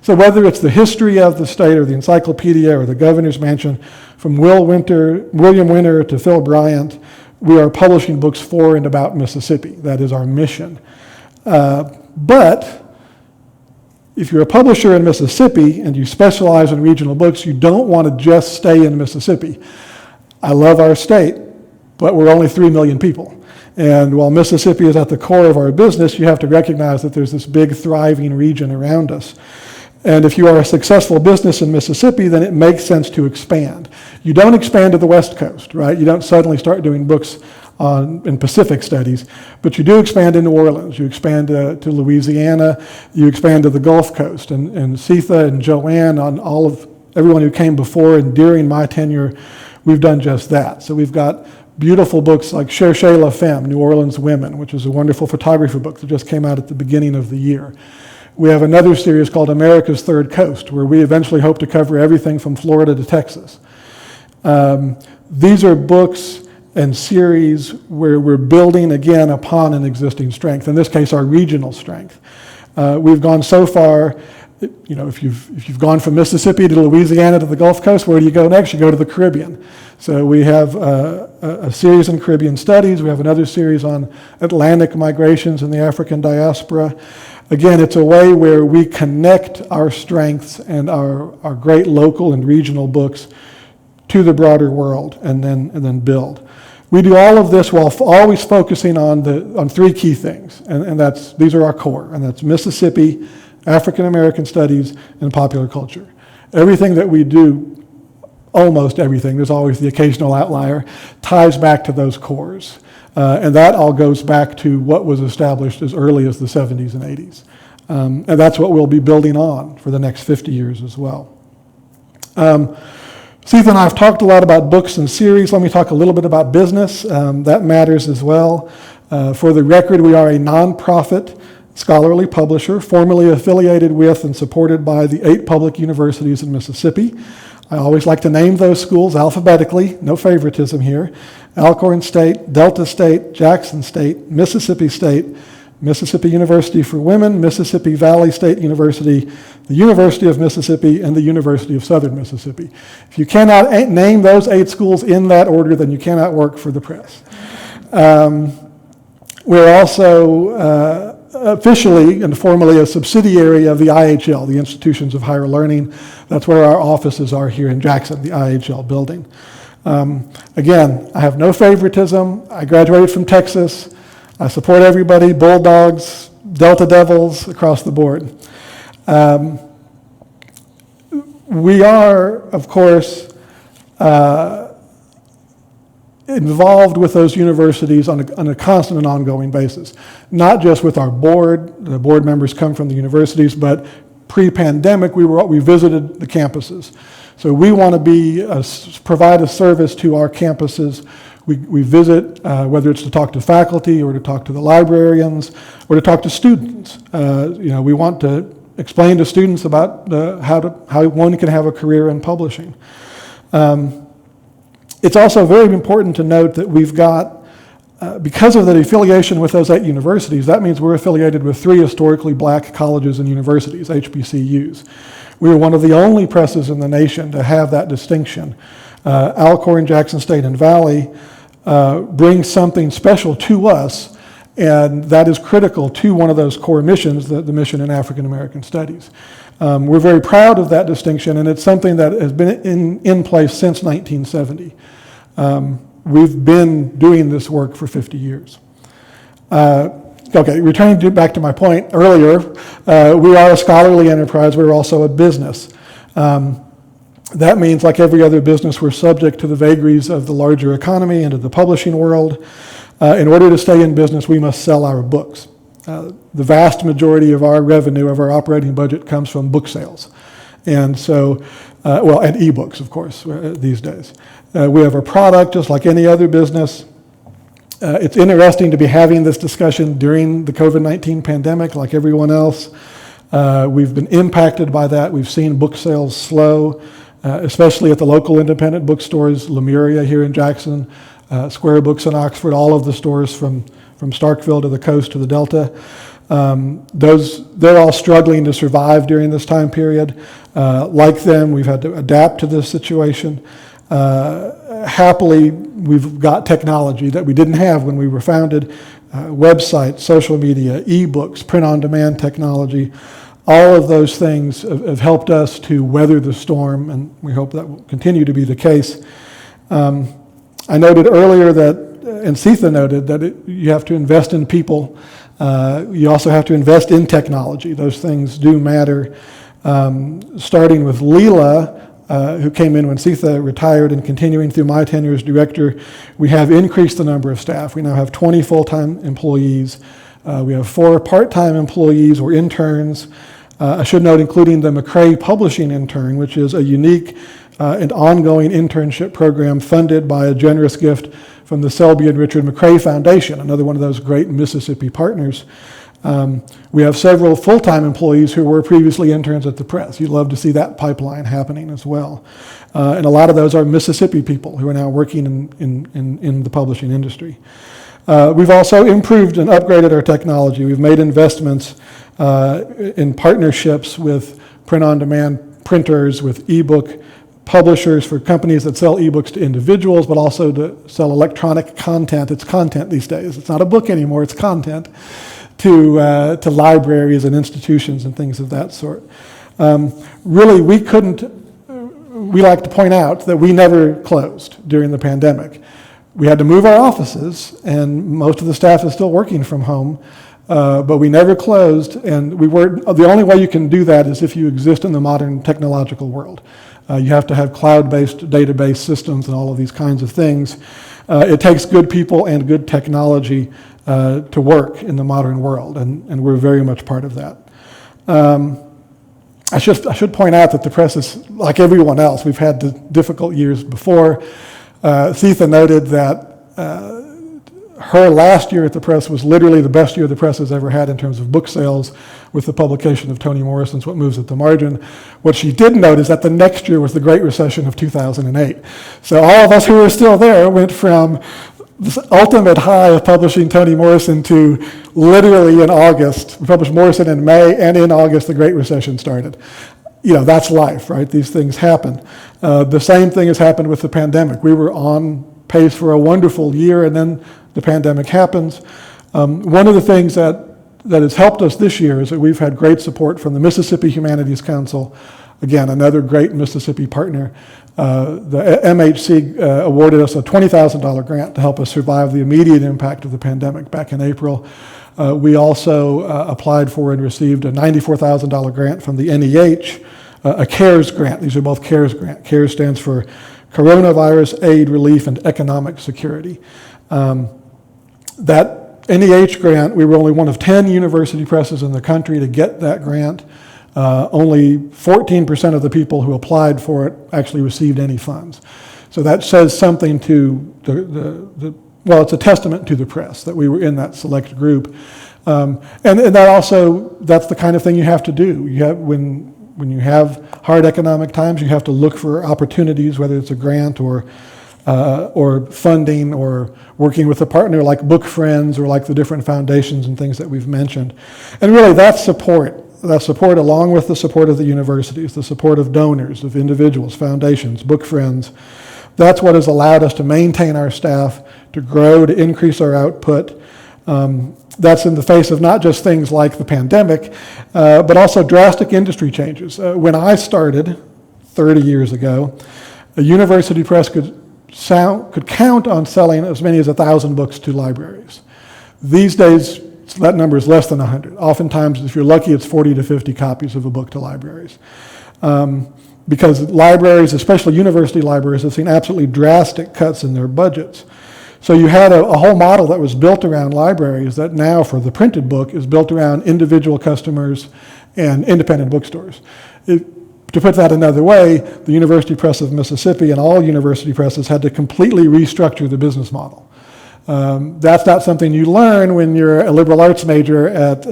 So whether it's the history of the state or the encyclopedia or the governor's mansion, from William Winter to Phil Bryant, we are publishing books for and about Mississippi. That is our mission. But if you're a publisher in Mississippi and you specialize in regional books, you don't want to just stay in Mississippi. I love our state, but we're only 3 million people. And while Mississippi is at the core of our business, you have to recognize that there's this big thriving region around us. And if you are a successful business in Mississippi, then it makes sense to expand. You don't expand to the West Coast, right? You don't suddenly start doing books in Pacific studies, but you do expand in New Orleans, you expand to Louisiana, you expand to the Gulf Coast, and Seetha and Joanne, on everyone who came before and during my tenure, we've done just that. So we've got beautiful books like Cherchez la Femme, New Orleans Women, which is a wonderful photography book that just came out at the beginning of the year. We have another series called America's Third Coast, where we eventually hope to cover everything from Florida to Texas. These are books and series where we're building again upon an existing strength, in this case our regional strength. We've gone so far, if you've gone from Mississippi to Louisiana to the Gulf Coast, where do you go next? You go to the Caribbean. So we have a series in Caribbean studies, we have another series on Atlantic migrations in the African diaspora. Again, it's a way where we connect our strengths and our great local and regional books to the broader world and then build. We do all of this while always focusing on 3 key things, and these are our core, and that's Mississippi, African American studies, and popular culture. Everything that we do, almost everything, there's always the occasional outlier, ties back to those cores. And that all goes back to what was established as early as the 70s and 80s. And that's what we'll be building on for the next 50 years as well. Seetha and I have talked a lot about books and series. Let me talk a little bit about business. That matters as well. For the record, we are a nonprofit scholarly publisher, formally affiliated with and supported by the 8 public universities in Mississippi. I always like to name those schools alphabetically, no favoritism here. Alcorn State, Delta State, Jackson State, Mississippi State, Mississippi University for Women, Mississippi Valley State University, the University of Mississippi, and the University of Southern Mississippi. If you cannot name those 8 schools in that order, then you cannot work for the press. We're also officially and formally a subsidiary of the IHL, the Institutions of Higher Learning. That's where our offices are here in Jackson, the IHL building. Again, I have no favoritism. I graduated from Texas. I support everybody, Bulldogs, Delta Devils, across the board. We are, of course, involved with those universities on a constant and ongoing basis, not just with our board. The board members come from the universities, but pre-pandemic, we visited the campuses. So we want to provide a service to our campuses. We visit, whether it's to talk to faculty or to talk to the librarians or to talk to students. We want to explain to students about how one can have a career in publishing. It's also very important to note that we've got, because of the affiliation with those 8 universities, that means we're affiliated with 3 historically black colleges and universities, HBCUs. We are one of the only presses in the nation to have that distinction. Alcorn, Jackson State, and Valley bring something special to us, and that is critical to one of those core missions, the mission in African American Studies. We're very proud of that distinction, and it's something that has been in place since 1970. We've been doing this work for 50 years. Okay, returning back to my point earlier, we are a scholarly enterprise. We're also a business. That means, like every other business, we're subject to the vagaries of the larger economy and of the publishing world. In order to stay in business, we must sell our books. The vast majority of our revenue, of our operating budget, comes from book sales. And so, and ebooks, of course, these days. We have a product just like any other business. It's interesting to be having this discussion during the COVID-19 pandemic, like everyone else. We've been impacted by that. We've seen book sales slow, especially at the local independent bookstores, Lemuria here in Jackson, Square Books in Oxford, all of the stores from Starkville to the coast to the Delta. They're all struggling to survive during this time period. Like them, we've had to adapt to this situation. Happily, we've got technology that we didn't have when we were founded. Websites, social media, ebooks, print-on-demand technology. All of those things have helped us to weather the storm, and we hope that will continue to be the case. I noted earlier that, and Seetha noted, that you have to invest in people. You also have to invest in technology. Those things do matter. Starting with Leela, who came in when Seetha retired, and continuing through my tenure as director, we have increased the number of staff. We now have 20 full-time employees. We have 4 part-time employees or interns. I should note, including the McCrae Publishing Intern, which is a unique and ongoing internship program funded by a generous gift from the Selby and Richard McCrae Foundation, another one of those great Mississippi partners. We have several full-time employees who were previously interns at the press. You'd love to see that pipeline happening as well. And a lot of those are Mississippi people who are now working in the publishing industry. We've also improved and upgraded our technology. We've made investments in partnerships with print-on-demand printers, with ebook publishers, for companies that sell ebooks to individuals, but also to sell electronic content. It's content these days. It's not a book anymore, it's content, to libraries and institutions and things of that sort. Really, we like to point out that we never closed during the pandemic. We had to move our offices, and most of the staff is still working from home, but we never closed, and the only way you can do that is if you exist in the modern technological world. You have to have cloud-based database systems and all of these kinds of things. It takes good people and good technology to work in the modern world, and we're very much part of that. I should point out that the press is like everyone else. We've had difficult years before. Seetha noted that her last year at the press was literally the best year the press has ever had in terms of book sales, with the publication of Toni Morrison's What Moves at the Margin. What she did note is that the next year was the Great Recession of 2008. So all of us who were still there went from this ultimate high of publishing Toni Morrison to literally in August. We published Morrison in May, and in August the Great Recession started. You know, that's life, right? These things happen. The same thing has happened with the pandemic. We were on pace for a wonderful year, and then the pandemic happens. One of the things that has helped us this year is that we've had great support from the Mississippi Humanities Council, again, another great Mississippi partner. The MHC awarded us a $20,000 grant to help us survive the immediate impact of the pandemic back in April. We also applied for and received a $94,000 grant from the NEH, a CARES grant. These are both CARES grants. CARES stands for Coronavirus Aid, Relief, and Economic Security. That NEH grant, we were only one of 10 university presses in the country to get that grant. Only 14% of the people who applied for it actually received any funds. So that says something to well, it's a testament to the press that we were in that select group. And that also, that's the kind of thing you have to do. When you have hard economic times, you have to look for opportunities, whether it's a grant or funding or working with a partner like Book Friends or like the different foundations and things that we've mentioned. And really that support along with the support of the universities, the support of donors, of individuals, foundations, Book Friends, that's what has allowed us to maintain our staff, to grow, to increase our output. That's in the face of not just things like the pandemic, but also drastic industry changes. When I started 30 years ago, a university press could count on selling as many as 1,000 books to libraries. These days, that number is less than 100. Oftentimes, if you're lucky, it's 40 to 50 copies of a book to libraries. because libraries, especially university libraries, have seen absolutely drastic cuts in their budgets. So you had a whole model that was built around libraries that now, for the printed book, is built around individual customers and independent bookstores. To put that another way, the University Press of Mississippi and all university presses had to completely restructure the business model. That's not something you learn when you're a liberal arts major at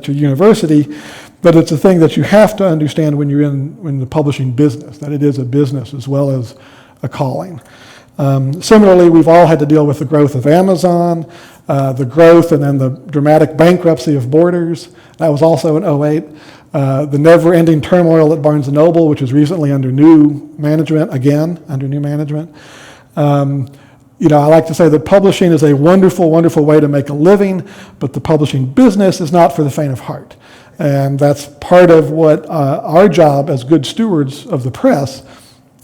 your university, but it's a thing that you have to understand when you're in the publishing business, that it is a business as well as a calling. Similarly, we've all had to deal with the growth of Amazon, the growth and then the dramatic bankruptcy of Borders. That was also in 2008. The never-ending turmoil at Barnes & Noble, which is recently under new management, again, under new management. I like to say that publishing is a wonderful, wonderful way to make a living, but the publishing business is not for the faint of heart. And that's part of what our job as good stewards of the press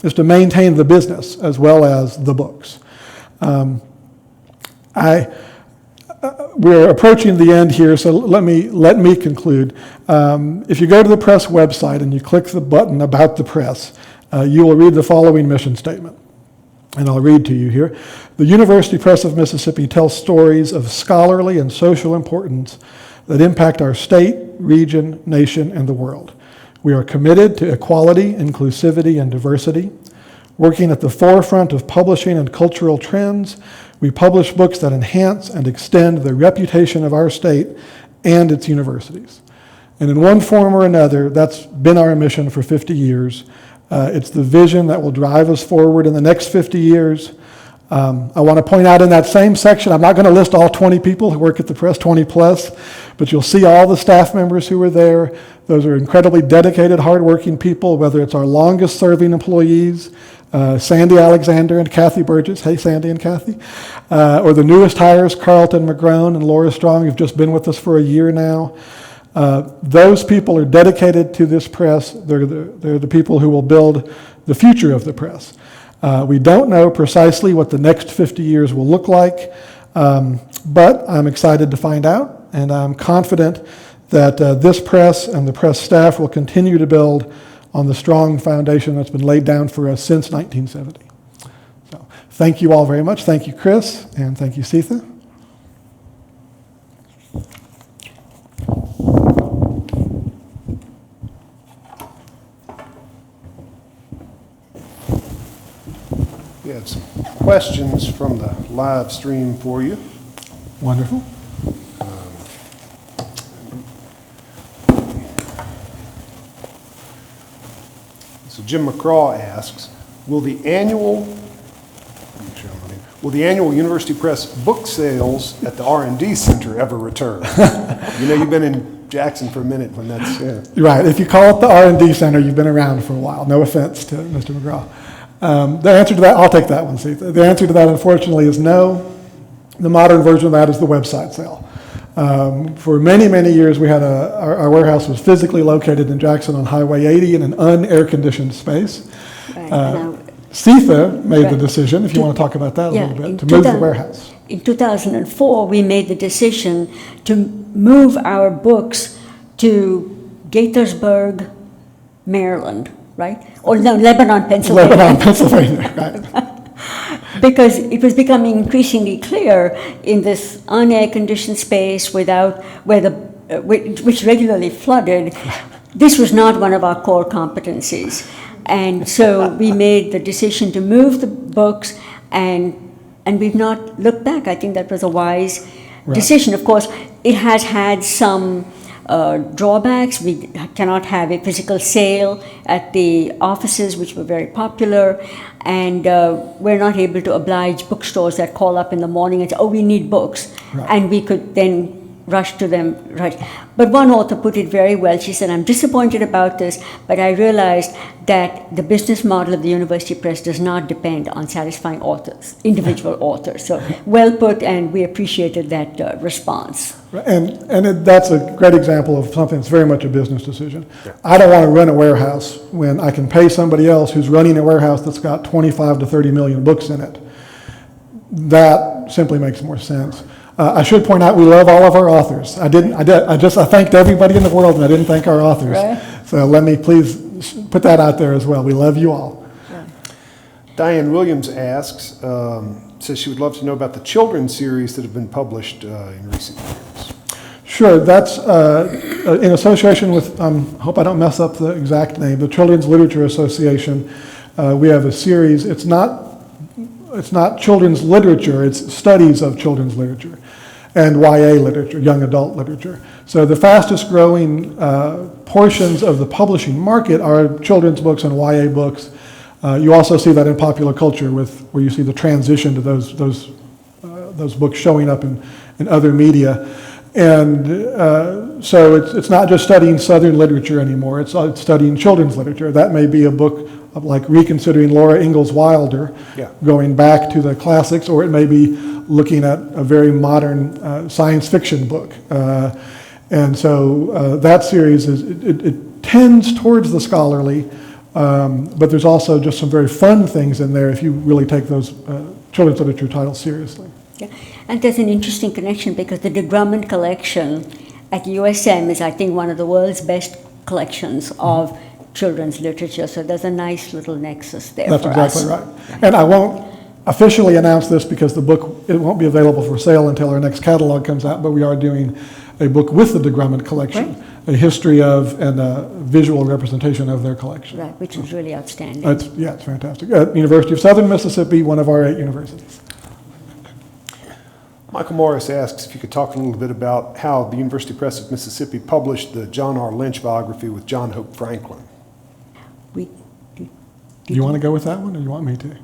is to maintain the business as well as the books. We're approaching the end here, so let me conclude. If you go to the press website and you click the button about the press, you will read the following mission statement. And I'll read to you here. The University Press of Mississippi tells stories of scholarly and social importance that impact our state, region, nation, and the world. We are committed to equality, inclusivity, and diversity. Working at the forefront of publishing and cultural trends, we publish books that enhance and extend the reputation of our state and its universities. And in one form or another, that's been our mission for 50 years. It's the vision that will drive us forward in the next 50 years. I want to point out in that same section, I'm not going to list all 20 people who work at the press, 20 plus, but you'll see all the staff members who are there. Those are incredibly dedicated, hardworking people, whether it's our longest serving employees, Sandy Alexander and Kathy Burgess, hey Sandy and Kathy, or the newest hires, Carlton McGrone and Laura Strong, who've just been with us for a year now. Those people are dedicated to this press. They're the people who will build the future of the press. We don't know precisely what the next 50 years will look like, but I'm excited to find out, and I'm confident that this press and the press staff will continue to build on the strong foundation that's been laid down for us since 1970. So thank you all very much. Thank you, Chris, and thank you, Seetha. We have some questions from the live stream for you. Wonderful. So Jim McCraw asks, will the annual University Press book sales at the R&D Center ever return? You've been in Jackson for a minute when that's... Yeah. Right. If you call it the R&D Center, you've been around for a while. No offense to Mr. McGraw. The answer to that, I'll take that one, Seetha. The answer to that, unfortunately, is no. The modern version of that is the website sale. For many, many years, we had our warehouse was physically located in Jackson on Highway 80 in an un-air-conditioned space. Right. Seetha made the decision, if you want to talk about that a little bit, to move the warehouse. In 2004, we made the decision to move our books to Gaithersburg, Maryland, right? Or no, Lebanon, Pennsylvania. Lebanon, Pennsylvania, right. Because it was becoming increasingly clear in this unair-conditioned space which regularly flooded, this was not one of our core competencies. And so we made the decision to move the books, and we've not looked back. I think that was a wise decision. Of course, it has had some drawbacks. We cannot have a physical sale at the offices, which were very popular, and we're not able to oblige bookstores that call up in the morning and say, we need books, and we could then rush to them. Right. But one author put it very well. She said, I'm disappointed about this, but I realized that the business model of the University Press does not depend on satisfying authors, individual authors. So well put, and we appreciated that response. And that's a great example of something that's very much a business decision. Yeah. I don't want to run a warehouse when I can pay somebody else who's running a warehouse that's got 25 to 30 million books in it. That simply makes more sense. I should point out we love all of our authors. I thanked everybody in the world, and I didn't thank our authors. Right. So let me please put that out there as well. We love you all. Diane Williams asks, says she would love to know about the children's series that have been published in recent years. Sure, that's in association with, hope I don't mess up the exact name, the Children's Literature Association. We have a series, it's not children's literature, it's studies of children's literature and YA literature, young adult literature. So the fastest growing portions of the publishing market are children's books and YA books. You also see that in popular culture where you see the transition to those books showing up in other media. And so it's not just studying Southern literature anymore, it's studying children's literature. That may be a book of like reconsidering Laura Ingalls Wilder, going back to the classics, or it may be looking at a very modern science fiction book. And so that series, it tends towards the scholarly, but there's also just some very fun things in there if you really take those children's literature titles seriously. Yeah. And there's an interesting connection because the de Grummond collection at USM is, I think, one of the world's best collections of children's literature. So there's a nice little nexus there. That's for exactly us. right. And I won't officially announce this because the book, it won't be available for sale until our next catalog comes out, but we are doing a book with the de Grummond collection, right, a history of and a visual representation of their collection. Right, which is really outstanding. It's fantastic. At University of Southern Mississippi, one of our 8 universities. Michael Morris asks if you could talk a little bit about how the University Press of Mississippi published the John R. Lynch biography with John Hope Franklin. Do you want to go with that one, or you want me to?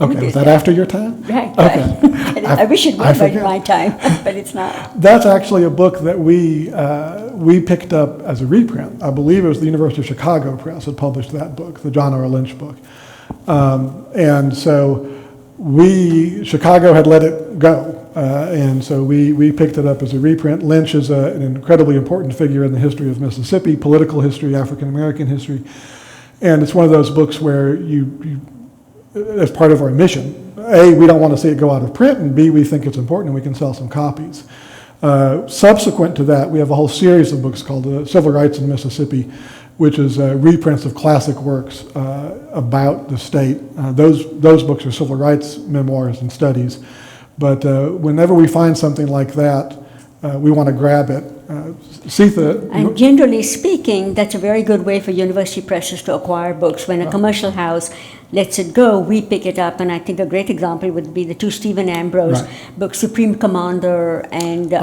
Okay, is that after your time? Right. Okay. I wish it I was forget. my time, but it's not. That's actually a book that we picked up as a reprint. I believe it was the University of Chicago Press that published that book, the John R. Lynch book. And so Chicago had let it go. And so we picked it up as a reprint. Lynch is an incredibly important figure in the history of Mississippi, political history, African American history. And it's one of those books where you as part of our mission, A, we don't want to see it go out of print, and B, we think it's important and we can sell some copies. Subsequent to that, we have a whole series of books called Civil Rights in Mississippi, which is reprints of classic works about the state. Those books are civil rights memoirs and studies. But whenever we find something like that, we want to grab it. Seetha. And generally speaking, that's a very good way for university presses to acquire books. When a commercial house lets it go, we pick it up. And I think a great example would be the 2 Stephen Ambrose books, Supreme Commander and the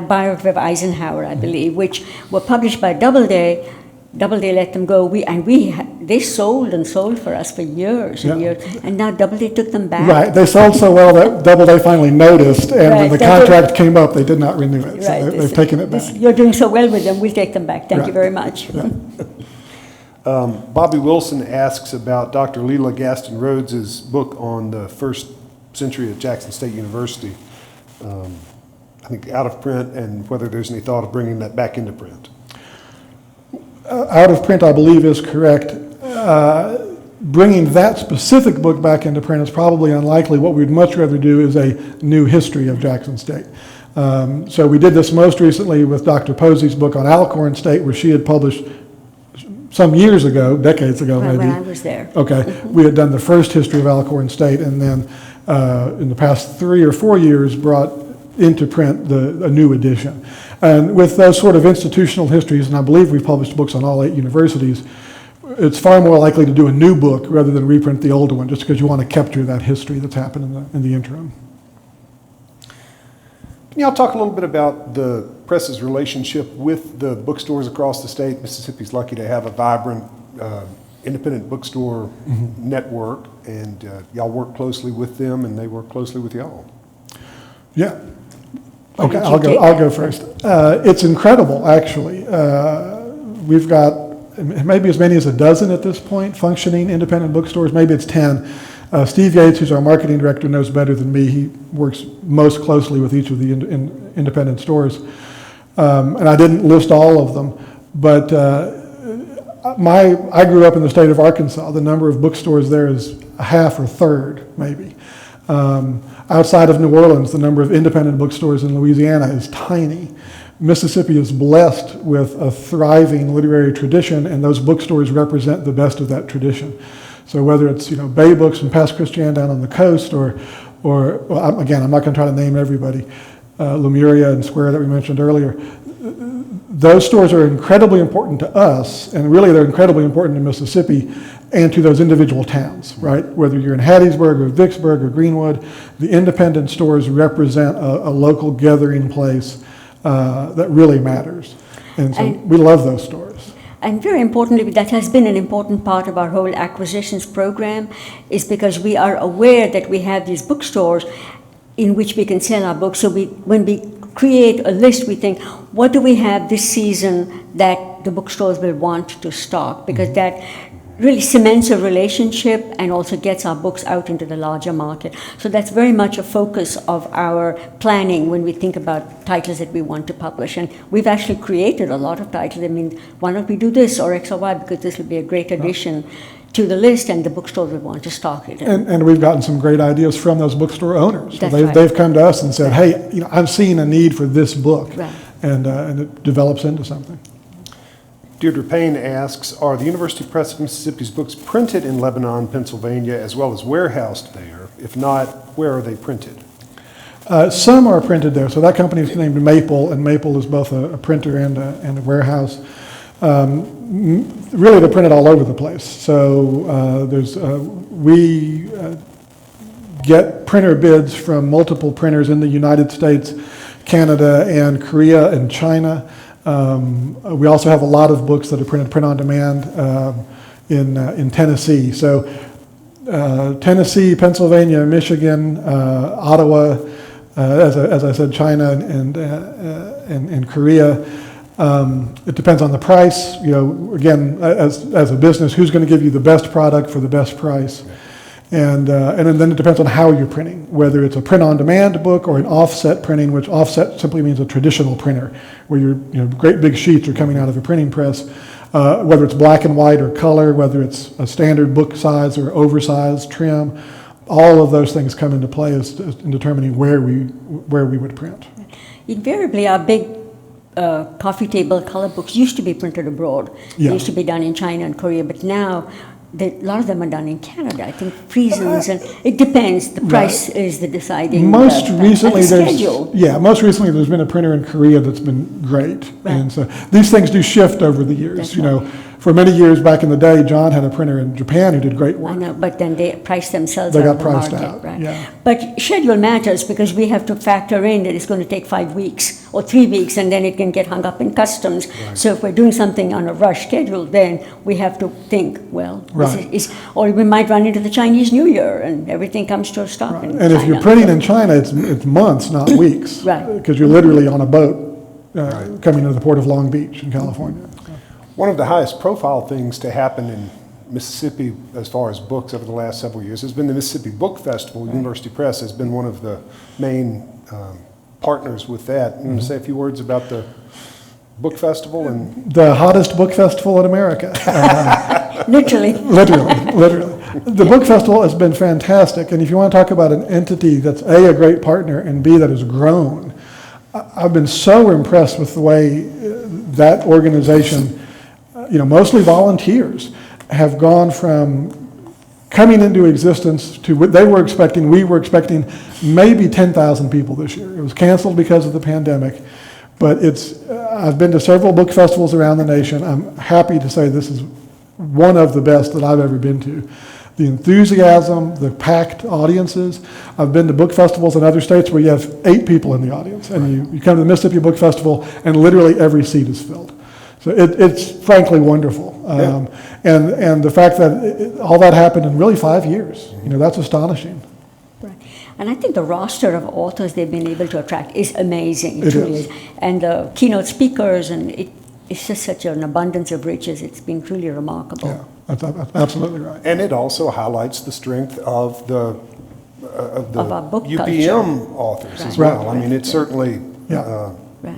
biography of Eisenhower, I believe, which were published by Doubleday. Doubleday let them go. They sold and sold for us for years and years, and now Doubleday took them back. Right, they sold so well that Doubleday finally noticed, and when the contract came up, they did not renew it. So they've taken it back. You're doing so well with them. We'll take them back. Thank you very much. Bobby Wilson asks about Dr. Leela Gaston Rhodes' book on the first century of Jackson State University. I think out of print, and whether there's any thought of bringing that back into print. Out of print, I believe, is correct. Bringing that specific book back into print is probably unlikely. What we'd much rather do is a new history of Jackson State. So we did this most recently with Dr. Posey's book on Alcorn State, where she had published some years ago, decades ago maybe. When I was there. Okay. We had done the first history of Alcorn State, and then in the past 3 or 4 years brought into print a new edition. And with those sort of institutional histories, and I believe we've published books on all 8 universities, it's far more likely to do a new book rather than reprint the older one, just because you want to capture that history that's happened in the interim. Can y'all talk a little bit about the press's relationship with the bookstores across the state? Mississippi's lucky to have a vibrant independent bookstore network, and y'all work closely with them, and they work closely with y'all. Yeah. Okay, I'll go first. It's incredible, actually. We've got maybe as many as a dozen at this point functioning independent bookstores. Maybe it's 10. Steve Yates, who's our marketing director, knows better than me. He works most closely with each of the independent stores. And I didn't list all of them, but I grew up in the state of Arkansas. The number of bookstores there is a half or third, maybe. Outside of New Orleans, the number of independent bookstores in Louisiana is tiny. Mississippi is blessed with a thriving literary tradition, and those bookstores represent the best of that tradition. So whether it's Bay Books and Pass Christian down on the coast, or well, again, I'm not going to try to name everybody, Lemuria and Square that we mentioned earlier, those stores are incredibly important to us, and really they're incredibly important to Mississippi and to those individual towns, right? Whether you're in Hattiesburg or Vicksburg or Greenwood, the independent stores represent a local gathering place that really matters. And so we love those stores. And very importantly, that has been an important part of our whole acquisitions program, is because we are aware that we have these bookstores in which we can sell our books. So when we create a list, we think, what do we have this season that the bookstores will want to stock? Because that really cements a relationship and also gets our books out into the larger market. So that's very much a focus of our planning when we think about titles that we want to publish. And we've actually created a lot of titles. I mean, why don't we do this or X or Y, because this will be a great addition to the list, and the bookstores would want to stock it. And we've gotten some great ideas from those bookstore owners. That's So right. they've come to us and said, hey, I'm seeing a need for this book. Right. And it develops into something. Deirdre Payne asks, are the University Press of Mississippi's books printed in Lebanon, Pennsylvania, as well as warehoused there? If not, where are they printed? Some are printed there. So that company is named Maple, and Maple is both a printer and a warehouse. Really, they're printed all over the place. So we get printer bids from multiple printers in the United States, Canada, and Korea and China. We also have a lot of books that are printed print on demand in Tennessee. So Tennessee, Pennsylvania, Michigan, Ottawa, as I said, China and Korea. It depends on the price. Again, as a business, who's going to give you the best product for the best price? And then it depends on how you're printing, whether it's a print-on-demand book or an offset printing, which offset simply means a traditional printer, where your great big sheets are coming out of a printing press, whether it's black and white or color, whether it's a standard book size or oversized trim. All of those things come into play in determining where we would print. Invariably, our big coffee table color books used to be printed abroad. Yeah. They used to be done in China and Korea, but now a lot of them are done in Canada. I think reasons, and it depends. The price is the deciding. Most recently, schedule. There's been a printer in Korea that's been great, Right. and so these things do shift over the years. That's You for many years back in the day, John had a printer in Japan who did great work. I know, but then they price themselves They out got of the priced market, out, right? yeah. But schedule matters, because we have to factor in that it's going to take 5 weeks or 3 weeks, and then it can get hung up in customs. So if we're doing something on a rush schedule, then we have to think, well, Right. or we might run into the Chinese New Year and everything comes to a stop in And if you're China. printing in China, it's months, not weeks. Right. Because you're literally on a boat coming into the port of Long Beach in California. One of the highest profile things to happen in Mississippi as far as books over the last several years has been the Mississippi Book Festival. University Press has been one of the main partners with that. You want to say a few words about the book festival? And The hottest book festival in America. Literally. Literally. The book festival has been fantastic, and if you want to talk about an entity that's A, a great partner, and B, that has grown, I've been so impressed with the way that organization, mostly volunteers, have gone from coming into existence to what we were expecting maybe 10,000 people this year. It was canceled because of the pandemic, but I've been to several book festivals around the nation. I'm happy to say this is one of the best that I've ever been to. The enthusiasm, the packed audiences. I've been to book festivals in other states where you have 8 people in the audience, and you come to the Mississippi Book Festival and literally every seat is filled. So it's frankly wonderful. And the fact that all that happened in really 5 years, that's astonishing. Right. And I think the roster of authors they've been able to attract is amazing. It truly is. And the keynote speakers, and it's just such an abundance of riches. It's been truly remarkable. Yeah, that's absolutely right. And it also highlights the strength of the Of our book UPM authors as Right. well. I mean, it's certainly, Right.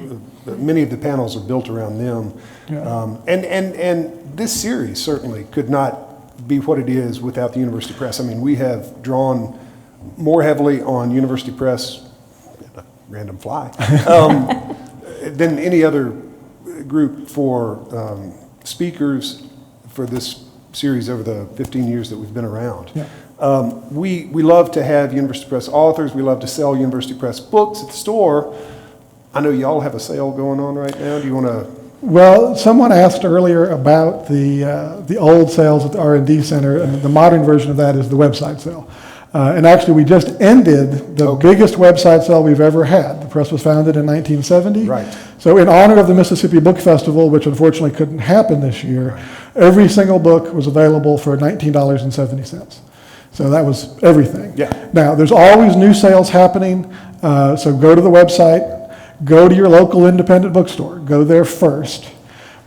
many of the panels are built around them. Yeah. And this series certainly could not be what it is without the University Press. I mean, we have drawn more heavily on University Press, random fly, than any other group for speakers for this series over the 15 years that we've been around. Yeah. We love to have University Press authors. We love to sell University Press books at the store. I know y'all have a sale going on right now. Do you want to? Well, someone asked earlier about the old sales at the R&D Center, and the modern version of that is the website sale. And actually, we just ended the biggest website sale we've ever had. The press was founded in 1970. Right. So in honor of the Mississippi Book Festival, which unfortunately couldn't happen this year, every single book was available for $19.70. So that was everything. Yeah. Now, there's always new sales happening, so go to the website, go to your local independent bookstore, go there first.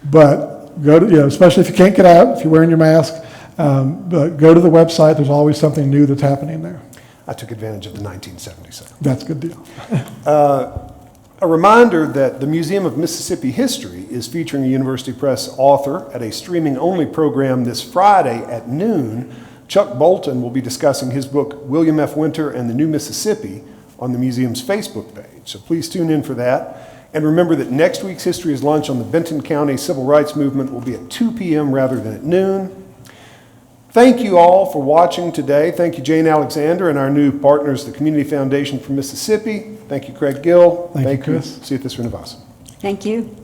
But go to, especially if you can't get out, if you're wearing your mask, but go to the website, there's always something new that's happening there. I took advantage of the 1970 sale. That's a good deal. A reminder that the Museum of Mississippi History is featuring a University Press author at a streaming-only program this Friday at noon. Chuck Bolton will be discussing his book, William F. Winter and the New Mississippi, on the museum's Facebook page. So please tune in for that. And remember that next week's History is Lunch on the Benton County Civil Rights Movement will be at 2 p.m. rather than at noon. Thank you all for watching today. Thank you, Jane Alexander, and our new partners, the Community Foundation for Mississippi. Thank you, Craig Gill. Thank you, Chris. Seetha Srinivasan. Thank you.